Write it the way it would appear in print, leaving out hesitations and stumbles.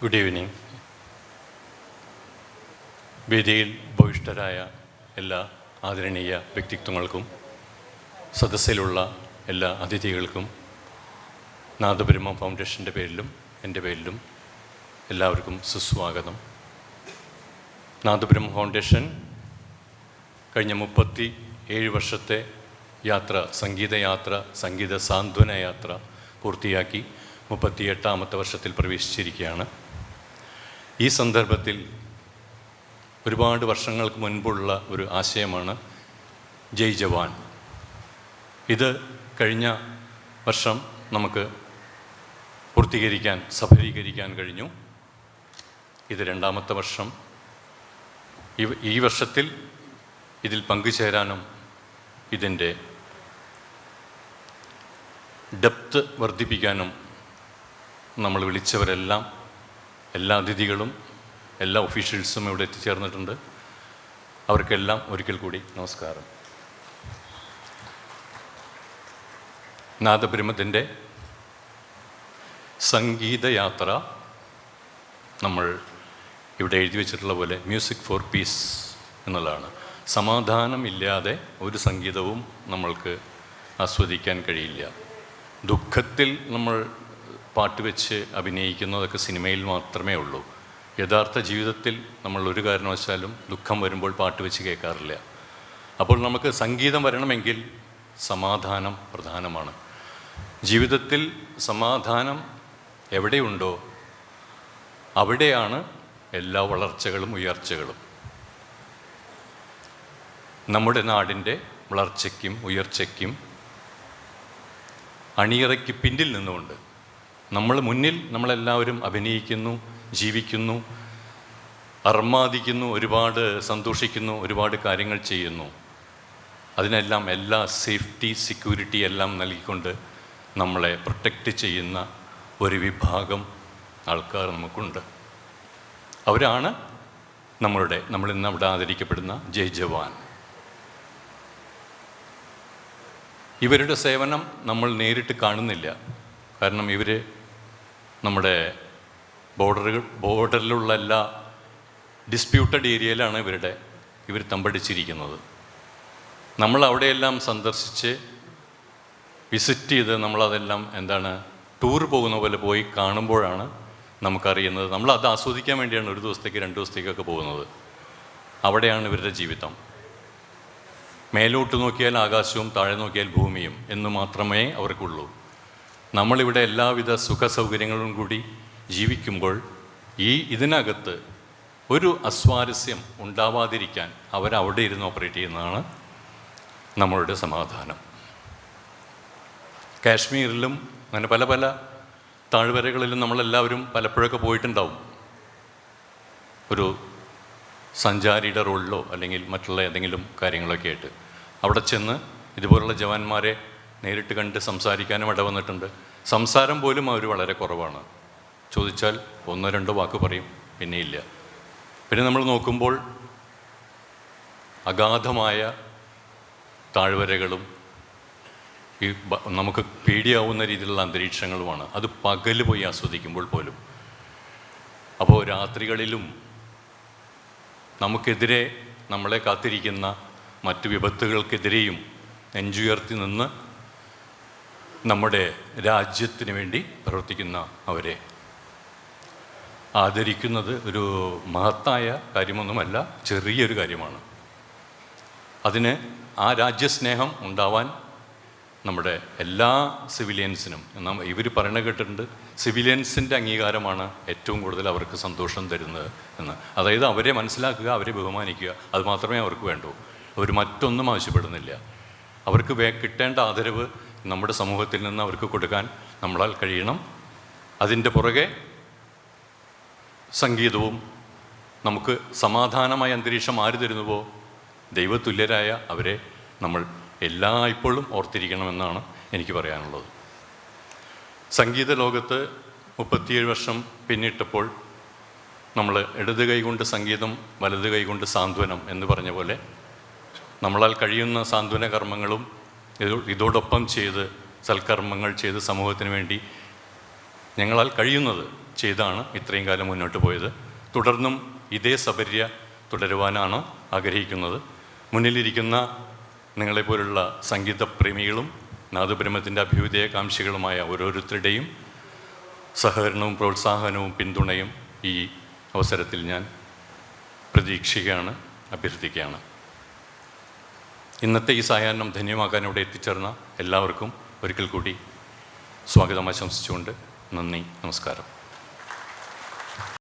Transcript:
Good evening. വേദിയിൽ ഭൂയിഷ്ഠരായ എല്ലാ ആദരണീയ വ്യക്തിത്വങ്ങൾക്കും സദസ്സിലുള്ള എല്ലാ അതിഥികൾക്കും നാദബ്രഹ്മ ഫൗണ്ടേഷൻ്റെ പേരിലും എൻ്റെ പേരിലും എല്ലാവർക്കും സുസ്വാഗതം. നാദബ്രഹ്മ ഫൗണ്ടേഷൻ കഴിഞ്ഞ 37 വർഷത്തെ യാത്ര, സംഗീതയാത്ര, സംഗീത സാന്ത്വന യാത്ര പൂർത്തിയാക്കി 38ാമത്തെ വർഷത്തിൽ പ്രവേശിച്ചിരിക്കുകയാണ്. ഈ സന്ദർഭത്തിൽ ഒരുപാട് വർഷങ്ങൾക്ക് മുൻപുള്ള ഒരു ആശയമാണ് ജയ് ജവാൻ. ഇത് കഴിഞ്ഞ വർഷം നമുക്ക് പൂർത്തീകരിക്കാൻ, സഫലീകരിക്കാൻ കഴിഞ്ഞു. ഇത് 2ാമത്തെ വർഷം. ഈ വർഷത്തിൽ ഇതിൽ പങ്കുചേരാനും ഇതിൻ്റെ ഡെപ്ത് വർദ്ധിപ്പിക്കാനും നമ്മൾ വിളിച്ചവരെല്ലാം, എല്ലാ അതിഥികളും എല്ലാ ഒഫീഷ്യൽസും ഇവിടെ എത്തിച്ചേർന്നിട്ടുണ്ട്. അവർക്കെല്ലാം ഒരിക്കൽ കൂടി നമസ്കാരം. നാദബ്രഹ്മത്തിൻ്റെ സംഗീതയാത്ര നമ്മൾ ഇവിടെ എഴുതി വച്ചിട്ടുള്ള പോലെ മ്യൂസിക് ഫോർ പീസ് എന്നുള്ളതാണ്. സമാധാനമില്ലാതെ ഒരു സംഗീതവും നമ്മൾക്ക് ആസ്വദിക്കാൻ കഴിയില്ല. ദുഃഖത്തിൽ നമ്മൾ പാട്ട് വെച്ച് അഭിനയിക്കുന്നതൊക്കെ സിനിമയിൽ മാത്രമേ ഉള്ളൂ. യഥാർത്ഥ ജീവിതത്തിൽ നമ്മൾ ഒരു കാരണവശാലും ദുഃഖം വരുമ്പോൾ പാട്ട് വെച്ച് കേൾക്കാറില്ല. അപ്പോൾ നമുക്ക് സംഗീതം വരണമെങ്കിൽ സമാധാനം പ്രധാനമാണ്. ജീവിതത്തിൽ സമാധാനം എവിടെയുണ്ടോ അവിടെയാണ് എല്ലാ വളർച്ചകളും ഉയർച്ചകളും. നമ്മുടെ നാടിൻ്റെ വളർച്ചയ്ക്കും ഉയർച്ചയ്ക്കും അണിയറയ്ക്ക് പിന്നിൽ നിന്നുകൊണ്ട് മുന്നിൽ നമ്മളെല്ലാവരും അഭിനയിക്കുന്നു, ജീവിക്കുന്നു, അർമാദിക്കുന്നു, ഒരുപാട് സന്തോഷിക്കുന്നു, ഒരുപാട് കാര്യങ്ങൾ ചെയ്യുന്നു. അതിനെല്ലാം എല്ലാ സേഫ്റ്റി, സെക്യൂരിറ്റി എല്ലാം നൽകിക്കൊണ്ട് നമ്മളെ പ്രൊട്ടക്റ്റ് ചെയ്യുന്ന ഒരു വിഭാഗം ആൾക്കാർ നമുക്കുണ്ട്. അവരാണ് നമ്മളിന്ന് അവിടെ ആദരിക്കപ്പെടുന്ന ജയ് ജവാൻ. ഇവരുടെ സേവനം നമ്മൾ നേരിട്ട് കാണുന്നില്ല. കാരണം ഇവർ നമ്മുടെ ബോർഡറിലുള്ള എല്ലാ ഡിസ്പ്യൂട്ടഡ് ഏരിയയിലാണ് ഇവർ തമ്പടിച്ചിരിക്കുന്നത്. നമ്മൾ അവിടെയെല്ലാം സന്ദർശിച്ച് വിസിറ്റ് ചെയ്ത് നമ്മളതെല്ലാം ടൂർ പോകുന്ന പോലെ പോയി കാണുമ്പോഴാണ് നമുക്കറിയുന്നത്. നമ്മളത് ആസ്വദിക്കാൻ വേണ്ടിയാണ് 1 ദിവസത്തേക്ക് 2 ദിവസത്തേക്കൊക്കെ പോകുന്നത്. അവിടെയാണ് ഇവരുടെ ജീവിതം. മേലോട്ട് നോക്കിയാൽ ആകാശവും താഴെ നോക്കിയാൽ ഭൂമിയും എന്ന് മാത്രമേ അവർക്കുള്ളൂ. നമ്മളിവിടെ എല്ലാവിധ സുഖ സൗകര്യങ്ങളും കൂടി ജീവിക്കുമ്പോൾ ഇതിനകത്ത് ഒരു അസ്വാരസ്യം ഉണ്ടാവാതിരിക്കാൻ അവരവിടെ ഇരുന്ന് ഓപ്പറേറ്റ് ചെയ്യുന്നതാണ് നമ്മളുടെ സമാധാനം. കാശ്മീരിലും അങ്ങനെ പല പല താഴ്വരകളിലും നമ്മളെല്ലാവരും പലപ്പോഴൊക്കെ പോയിട്ടുണ്ടാവും. ഒരു സഞ്ചാരിയുടെ റോളിലോ അല്ലെങ്കിൽ മറ്റുള്ള ഏതെങ്കിലും കാര്യങ്ങളൊക്കെ ആയിട്ട് അവിടെ ചെന്ന് ഇതുപോലുള്ള ജവാന്മാരെ നേരിട്ട് കണ്ട് സംസാരിക്കാനും ഇടവന്നിട്ടുണ്ട്. സംസാരം പോലും അവർ വളരെ കുറവാണ്. ചോദിച്ചാൽ 1-2 വാക്ക് പറയും, പിന്നെ ഇല്ല. പിന്നെ നമ്മൾ നോക്കുമ്പോൾ അഗാധമായ താഴ്വരകളും നമുക്ക് പേടിയാവുന്ന രീതിയിലുള്ള അന്തരീക്ഷങ്ങളുമാണ്. അത് പകല് പോയി ആസ്വദിക്കുമ്പോൾ പോലും. അപ്പോൾ രാത്രികളിലും നമുക്കെതിരെ നമ്മളെ കാത്തിരിക്കുന്ന മറ്റു വിപത്തുകൾക്കെതിരെയും നെഞ്ചുയർത്തി നിന്ന് നമ്മുടെ രാജ്യത്തിന് വേണ്ടി പ്രവർത്തിക്കുന്ന അവരെ ആദരിക്കുന്നത് ഒരു മഹത്തായ കാര്യമൊന്നുമല്ല, ചെറിയൊരു കാര്യമാണ്. അതിന് ആ രാജ്യസ്നേഹം ഉണ്ടാവാൻ നമ്മുടെ എല്ലാ സിവിലിയൻസിനും, ഇവർ പറയുന്നത് കേട്ടിട്ടുണ്ട്, സിവിലിയൻസിൻ്റെ അംഗീകാരമാണ് ഏറ്റവും കൂടുതൽ അവർക്ക് സന്തോഷം തരുന്നത് എന്ന്. അതായത് അവരെ മനസ്സിലാക്കുക, അവരെ ബഹുമാനിക്കുക, അത് മാത്രമേ അവർക്ക് വേണ്ടൂ. അവർ മറ്റൊന്നും ആവശ്യപ്പെടുന്നില്ല. അവർക്ക് കിട്ടേണ്ട ആദരവ് നമ്മുടെ സമൂഹത്തിൽ നിന്ന് അവർക്ക് കൊടുക്കാൻ നമ്മളാൽ കഴിയണം. അതിൻ്റെ പുറകെ സംഗീതവും, നമുക്ക് സമാധാനമായ അന്തരീക്ഷം ആര് തരുന്നുവോ ദൈവതുല്യരായ അവരെ നമ്മൾ എല്ലായ്പ്പോഴും ഓർത്തിരിക്കണമെന്നാണ് എനിക്ക് പറയാനുള്ളത്. സംഗീത ലോകത്ത് 37 വർഷം പിന്നിട്ടപ്പോൾ നമ്മൾ ഇടത് കൈകൊണ്ട് സംഗീതം, വലത് കൈകൊണ്ട് സാന്ത്വനം എന്ന് പറഞ്ഞ പോലെ നമ്മളാൽ കഴിയുന്ന സാന്ത്വന കർമ്മങ്ങളും ഇതോടൊപ്പം ചെയ്ത് സൽക്കർമ്മങ്ങൾ ചെയ്ത് സമൂഹത്തിന് വേണ്ടി ഞങ്ങളാൽ കഴിയുന്നത് ചെയ്താണ് ഇത്രയും കാലം മുന്നോട്ട് പോയത്. തുടർന്നും ഇതേ സപര്യ തുടരുവാനാണ് ആഗ്രഹിക്കുന്നത്. മുന്നിലിരിക്കുന്ന നിങ്ങളെപ്പോലുള്ള സംഗീതപ്രേമികളും നാദബ്രഹ്മത്തിൻ്റെ അഭ്യുദയകാംക്ഷികളുമായ ഓരോരുത്തരുടെയും സഹകരണവും പ്രോത്സാഹനവും പിന്തുണയും ഈ അവസരത്തിൽ ഞാൻ പ്രതീക്ഷിക്കുകയാണ്, അഭ്യർത്ഥിക്കുകയാണ്. ഇന്നത്തെ ഈ സായാഹ്നം ധന്യമാക്കാൻ ഇവിടെ എത്തിച്ചേർന്ന എല്ലാവർക്കും ഒരിക്കൽ കൂടി സ്വാഗതം ആശംസിച്ചുകൊണ്ട് നന്ദി, നമസ്കാരം.